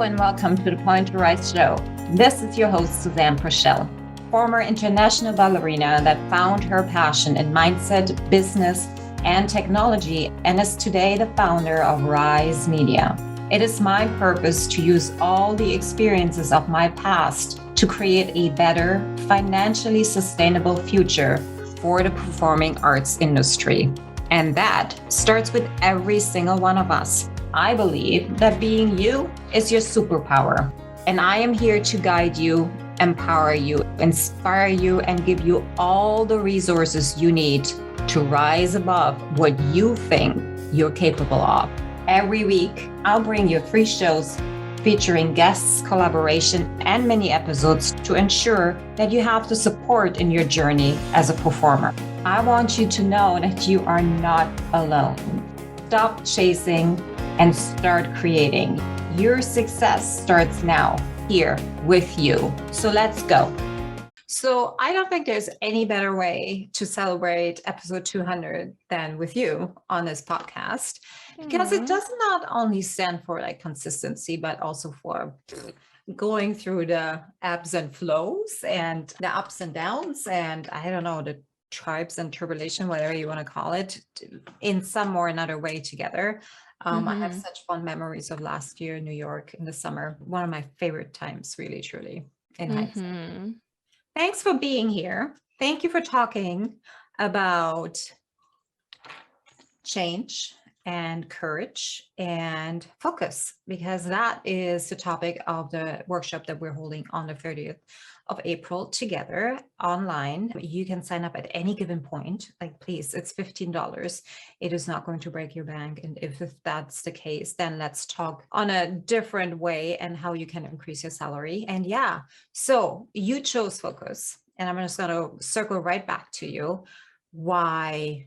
and welcome to the Point to Rise show. This is your host, Susanne, former international ballerina that found her passion in mindset, business, and technology, and is today the founder of R.I.S.E Media. It is my purpose to use all the experiences of my past to create a better, financially sustainable future for the performing arts industry. And that starts with every single one of us. I believe that being you is your superpower. And I am here to guide you, empower you, inspire you, and give you all the resources you need to rise above what you think you're capable of. Every week, I'll bring you 3 shows featuring guests, collaboration, and mini episodes to ensure that you have the support in your journey as a performer. I want you to know that you are not alone. Stop chasing and start creating. Your success starts now, here with you. So let's go. So I don't think there's any better way to celebrate episode 200 than with you on this podcast, because it does not only stand for like consistency, but also for going through the ebbs and flows and the ups and downs. And I don't know, the tribes and tribulation, whatever you want to call it, in some or another way together. I have such fond memories of last year in New York in the summer. One of my favorite times, really, truly, in hindsight. Thanks for being here. Thank you for talking about change and courage and focus, because that is the topic of the workshop that we're holding on the 30th of April together online. You can sign up at any given point. Like, please, it's $15. It is not going to break your bank. And if that's the case, then let's talk on a different way and how you can increase your salary. And yeah, so you chose focus, and I'm just going to circle right back to you. Why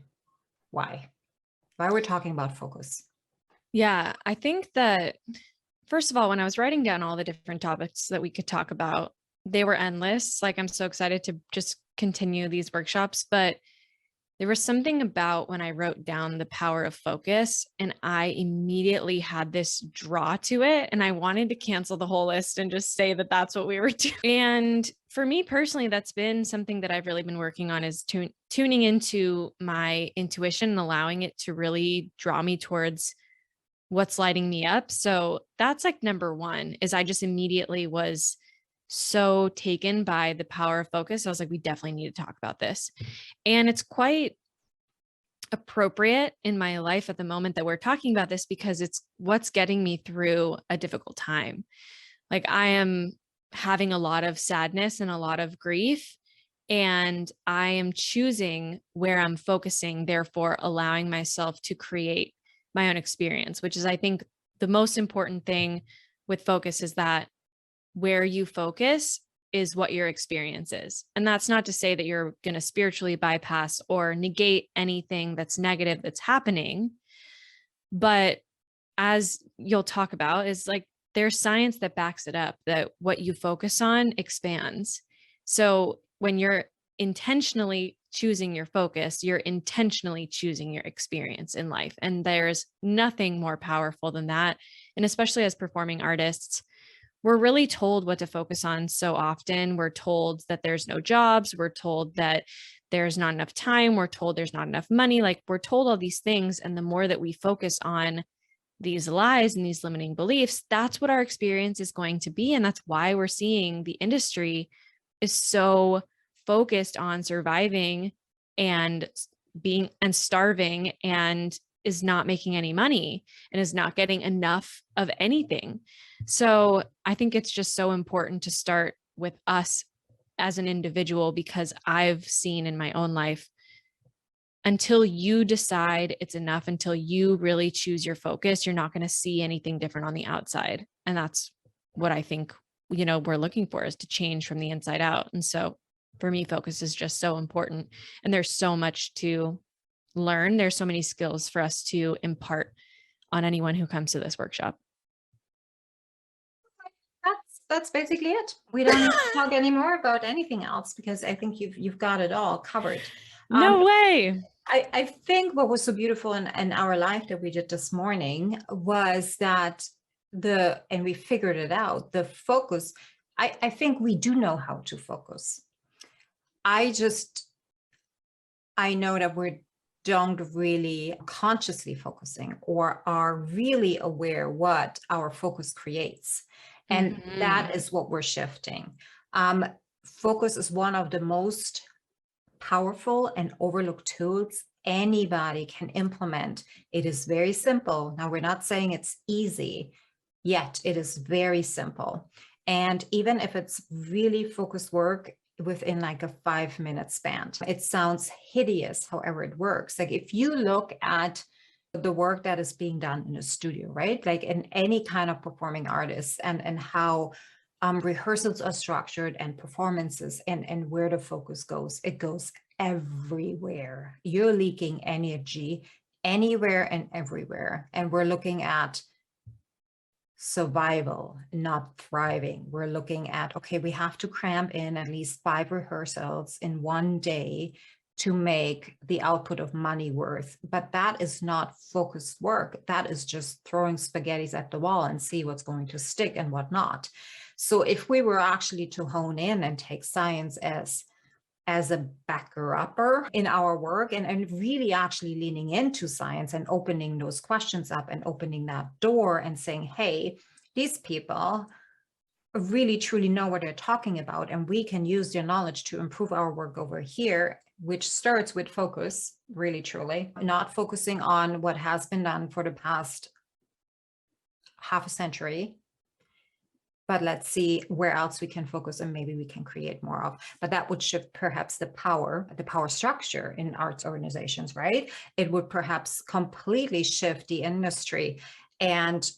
we're talking about focus? Yeah, I think that, first of all, when I was writing down all the different topics that we could talk about, they were endless. Like, I'm so excited to just continue these workshops, but there was something about when I wrote down the power of focus, and I immediately had this draw to it, and I wanted to cancel the whole list and just say that that's what we were doing. And for me personally, that's been something that I've really been working on, is tuning into my intuition and allowing it to really draw me towards what's lighting me up. So that's like number one, is I just immediately was so taken by the power of focus. I was like, we definitely need to talk about this. And it's quite appropriate in my life at the moment that we're talking about this, because it's what's getting me through a difficult time. Like, I am having a lot of sadness and a lot of grief, and I am choosing where I'm focusing, therefore allowing myself to create my own experience, which is, I think, the most important thing with focus, is that where you focus is what your experience is. And that's not to say that you're going to spiritually bypass or negate anything that's negative that's happening. But as you'll talk about, is like, there's science that backs it up, that what you focus on expands. So when you're intentionally choosing your focus, you're intentionally choosing your experience in life. And there's nothing more powerful than that. And especially as performing artists, we're really told what to focus on so often. We're told that there's no jobs. We're told that there's not enough time. We're told there's not enough money. Like, we're told all these things. And the more that we focus on these lies and these limiting beliefs, that's what our experience is going to be. And that's why we're seeing the industry is so focused on surviving and being and starving, and is not making any money and is not getting enough of anything. So I think it's just so important to start with us as an individual, because I've seen in my own life, until you decide it's enough, until you really choose your focus, you're not going to see anything different on the outside. And that's what I think, we're looking for, is to change from the inside out. And so for me, focus is just so important. And there's so much to learn. There's so many skills for us to impart on anyone who comes to this workshop. That's basically it. We don't need to talk anymore about anything else, because I think you've got it all covered. No way. I think what was so beautiful in our live that we did this morning was that and we figured it out, the focus, I think we do know how to focus. I know that we don't really consciously focusing or are really aware what our focus creates. And that is what we're shifting. Focus is one of the most powerful and overlooked tools anybody can implement. It is very simple. Now, we're not saying it's easy, yet it is very simple. And even if it's really focused work within like a 5-minute span, it sounds hideous, however it works. Like if you look at the work that is being done in a studio, right? Like in any kind of performing artist, and how rehearsals are structured and performances, and where the focus goes, it goes everywhere. You're leaking energy anywhere and everywhere. And we're looking at survival, not thriving. We're looking at, okay, we have to cram in at least 5 rehearsals in one day to make the output of money worth. But that is not focused work. That is just throwing spaghettis at the wall and see what's going to stick and what not. So if we were actually to hone in and take science as a backer-upper in our work, and really actually leaning into science and opening those questions up and opening that door and saying, hey, these people really truly know what they're talking about, and we can use their knowledge to improve our work over here, which starts with focus, really truly, not focusing on what has been done for the past half a century, but let's see where else we can focus and maybe we can create more of. But that would shift perhaps the power structure in arts organizations, right? It would perhaps completely shift the industry. And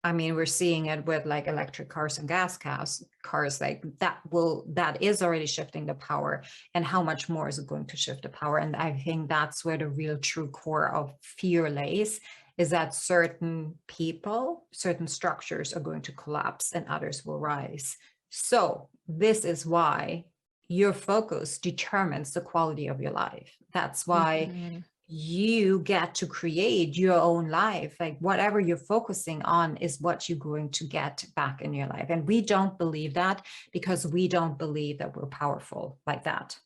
I mean, we're seeing it with like electric cars and gas cars, like that is already shifting the power. And how much more is it going to shift the power? And I think that's where the real true core of fear lays, is that certain people, certain structures are going to collapse and others will rise. So this is why your focus determines the quality of your life. That's why you get to create your own life. Like whatever you're focusing on is what you're going to get back in your life. And we don't believe that because we don't believe that we're powerful like that.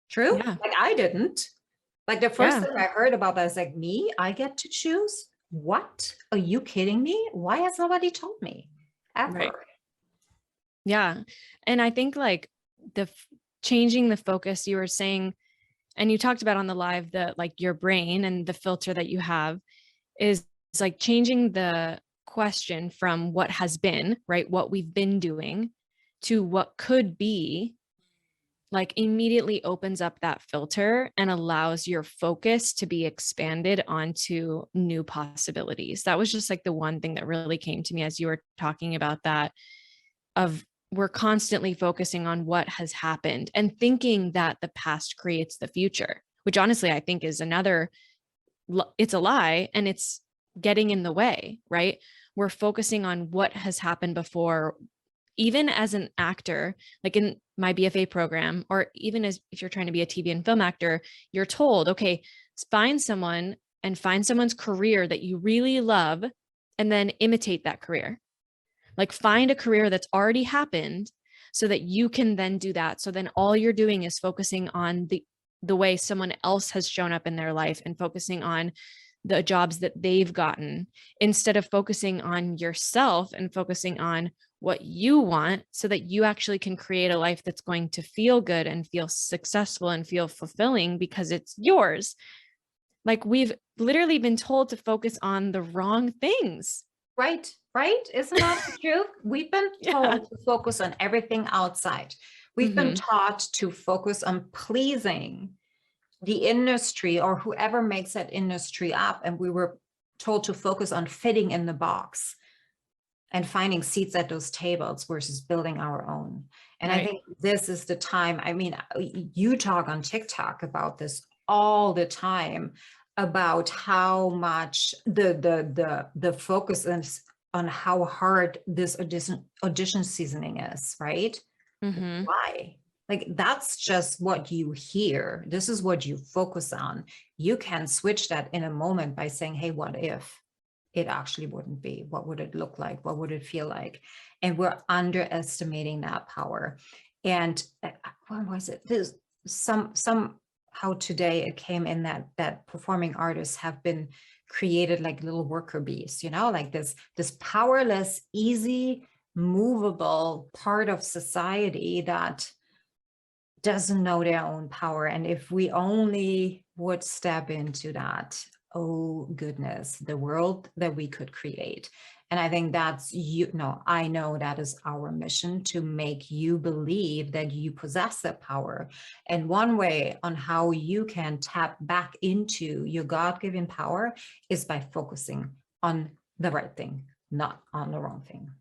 True? Yeah. Like I didn't. Like the first thing I heard about that is like, me, I get to choose? What? Are you kidding me? Why has nobody told me ever? Right. Yeah. And I think like changing the focus, you were saying, and you talked about on the live, that like your brain and the filter that you have is like changing the question from what has been, right? What we've been doing, to what could be, like immediately opens up that filter and allows your focus to be expanded onto new possibilities. That was just like the one thing that really came to me as you were talking about that, of we're constantly focusing on what has happened and thinking that the past creates the future, which honestly, I think is it's a lie, and it's getting in the way, right? We're focusing on what has happened before. Even as an actor, like in my BFA program, or even as if you're trying to be a TV and film actor, you're told, okay, find someone's career that you really love, and then imitate that career. Like find a career that's already happened so that you can then do that. So then all you're doing is focusing on the way someone else has shown up in their life and focusing on the jobs that they've gotten, instead of focusing on yourself and focusing on what you want, so that you actually can create a life that's going to feel good and feel successful and feel fulfilling because it's yours. Like we've literally been told to focus on the wrong things. Right, right? Isn't that the truth? We've been told to focus on everything outside. We've been taught to focus on pleasing the industry or whoever makes that industry up. And we were told to focus on fitting in the box and finding seats at those tables versus building our own. And I think this is the time. I mean, you talk on TikTok about this all the time, about how much the focus is on how hard this audition seasoning is, right? Why? Like, that's just what you hear. This is what you focus on. You can switch that in a moment by saying, hey, what if it actually wouldn't be. What would it look like? What would it feel like? And we're underestimating that power. And when was it? There's somehow today it came in that performing artists have been created like little worker bees, like this powerless, easy, movable part of society that doesn't know their own power. And if we only would step into that, oh goodness, the world that we could create. And I think that's, I know that is our mission, to make you believe that you possess that power. And one way on how you can tap back into your God-given power is by focusing on the right thing, not on the wrong thing.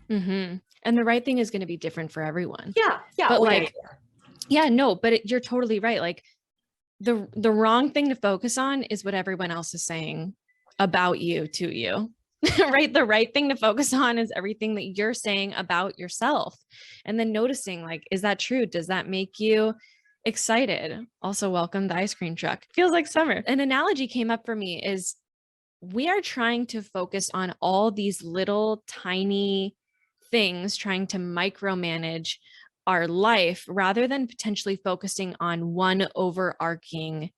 Mm-hmm. And the right thing is going to be different for everyone. Yeah. But you're totally right. Like the wrong thing to focus on is what everyone else is saying about you to you. Right? The right thing to focus on is everything that you're saying about yourself. And then noticing, like, is that true? Does that make you excited? Also, welcome the ice cream truck. Feels like summer. An analogy came up for me is we are trying to focus on all these little tiny things, trying to micromanage our life rather than potentially focusing on one overarching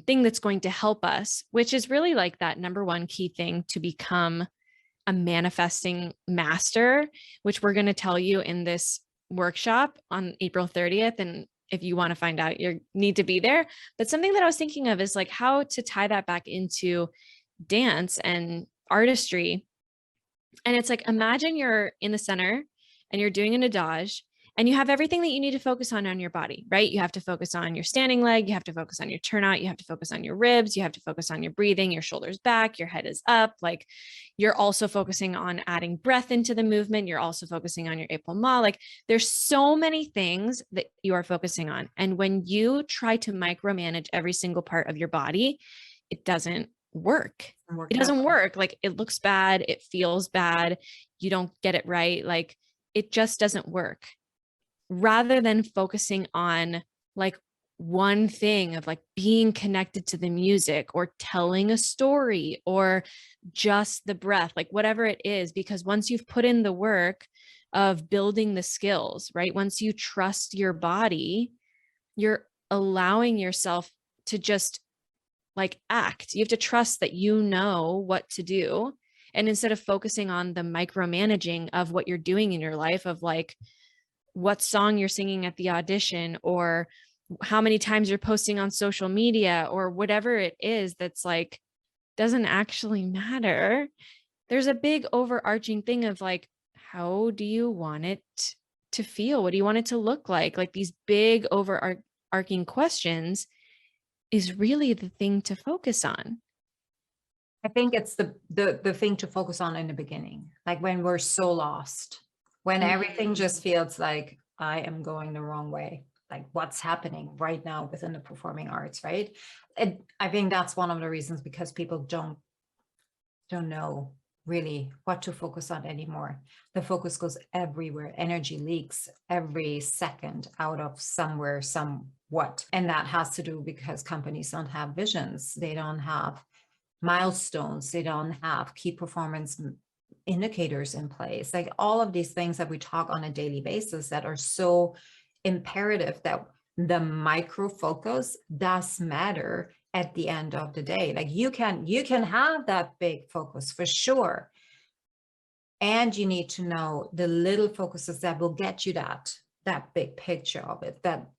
thing that's going to help us, which is really like that number one key thing to become a manifesting master, which we're going to tell you in this workshop on April 30th. And if you want to find out, you need to be there. But something that I was thinking of is like how to tie that back into dance and artistry. And it's like, imagine you're in the center and you're doing an adage and you have everything that you need to focus on your body, right? You have to focus on your standing leg. You have to focus on your turnout. You have to focus on your ribs. You have to focus on your breathing, your shoulders back, your head is up. Like you're also focusing on adding breath into the movement. You're also focusing on your épaulement. Like there's so many things that you are focusing on. And when you try to micromanage every single part of your body, it doesn't work. It doesn't work. Like it looks bad. It feels bad. You don't get it right. Like it just doesn't work. Rather than focusing on like one thing of like being connected to the music or telling a story or just the breath, like whatever it is, because once you've put in the work of building the skills, right? Once you trust your body, you're allowing yourself to just like act. You have to trust that you know what to do. And instead of focusing on the micromanaging of what you're doing in your life, of like what song you're singing at the audition or how many times you're posting on social media or whatever it is, that's like doesn't actually matter. There's a big overarching thing of like, how do you want it to feel? What do you want it to look like? Like these big overarching questions is really the thing to focus on. I think it's the thing to focus on in the beginning, like when we're so lost, when everything just feels like I am going the wrong way, like what's happening right now within the performing arts, right? I think that's one of the reasons, because people don't know really what to focus on anymore. The focus goes everywhere. Energy leaks every second out of somewhere, somewhat. And that has to do because companies don't have visions. They don't have milestones. They don't have key performance indicators in place. Like all of these things that we talk on a daily basis that are so imperative, that the micro focus does matter at the end of the day. Like you can have that big focus for sure. And you need to know the little focuses that will get you that big picture of it. That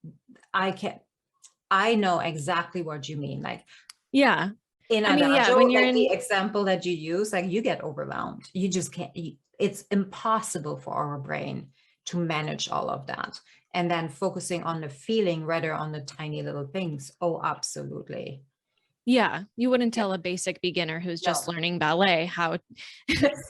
I know exactly what you mean. Like, yeah. When you're in the example that you use, like you get overwhelmed. You just can't, it's impossible for our brain to manage all of that. And then focusing on the feeling rather on the tiny little things. Oh, absolutely. Yeah. You wouldn't tell a basic beginner who's just learning ballet how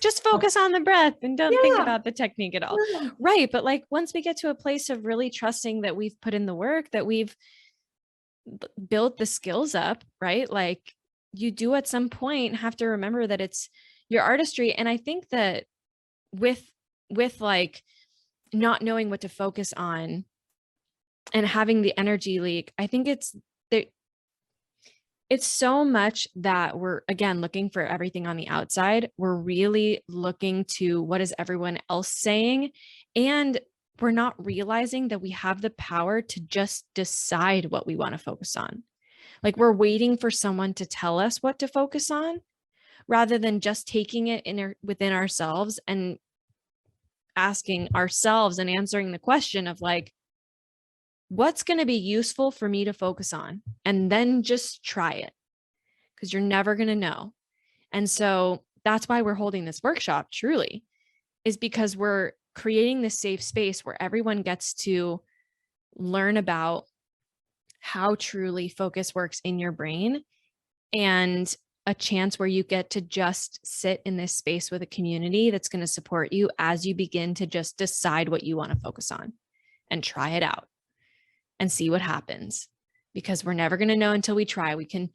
just focus on the breath and don't think about the technique at all. Yeah. Right. But like once we get to a place of really trusting that we've put in the work, that we've built the skills up, right? Like you do at some point have to remember that it's your artistry. And I think that with like not knowing what to focus on and having the energy leak, I think it's there. It's so much that we're, again, looking for everything on the outside. We're really looking to what is everyone else saying. And we're not realizing that we have the power to just decide what we want to focus on. Like we're waiting for someone to tell us what to focus on rather than just taking it within ourselves and asking ourselves and answering the question of like, what's going to be useful for me to focus on? And then just try it, because you're never going to know. And so that's why we're holding this workshop, truly, is because we're creating this safe space where everyone gets to learn about how truly focus works in your brain, and a chance where you get to just sit in this space with a community that's going to support you as you begin to just decide what you want to focus on and try it out and see what happens, because we're never going to know until we try. We can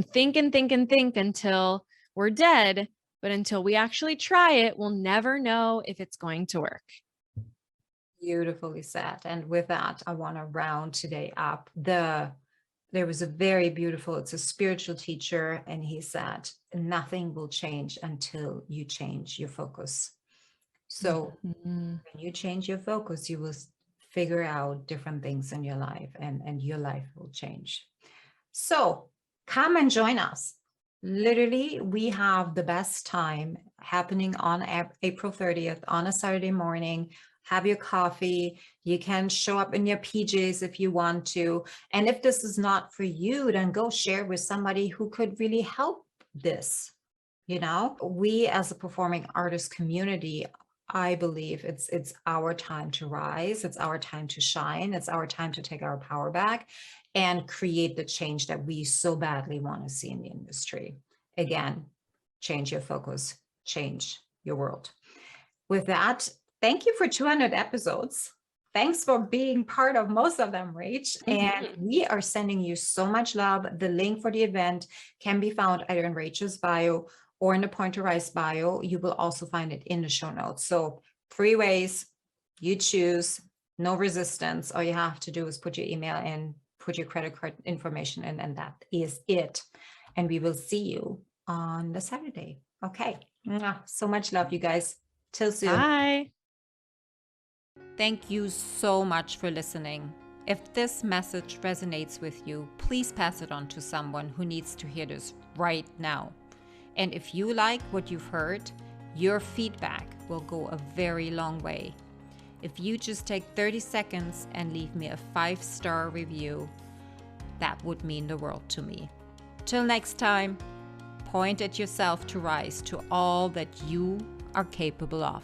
think and think and think until we're dead, but until we actually try it, we'll never know if it's going to work. Beautifully said. And with that, I want to round today up. There was a very beautiful, it's a spiritual teacher, and he said, nothing will change until you change your focus. So when you change your focus, you will figure out different things in your life, and your life will change. So come and join us. Literally, we have the best time happening on April 30th on a Saturday morning. Have your coffee. You can show up in your PJs if you want to. And if this is not for you, then go share with somebody who could really help this. You know, we as a performing artist community, I believe it's our time to rise. It's our time to shine. It's our time to take our power back and create the change that we so badly want to see in the industry. Again, change your focus, change your world. With that, thank you for 200 episodes. Thanks for being part of most of them, Rach. And we are sending you so much love. The link for the event can be found either in Rachel's bio or in the Point to Rise bio. You will also find it in the show notes. So 3 ways, you choose, no resistance. All you have to do is put your email in, put your credit card information in, and that is it. And we will see you on the Saturday. Okay. So much love, you guys. Till soon. Bye. Thank you so much for listening. If this message resonates with you, please pass it on to someone who needs to hear this right now. And if you like what you've heard, your feedback will go a very long way. If you just take 30 seconds and leave me a 5-star review, that would mean the world to me. Till next time, point at yourself to rise to all that you are capable of.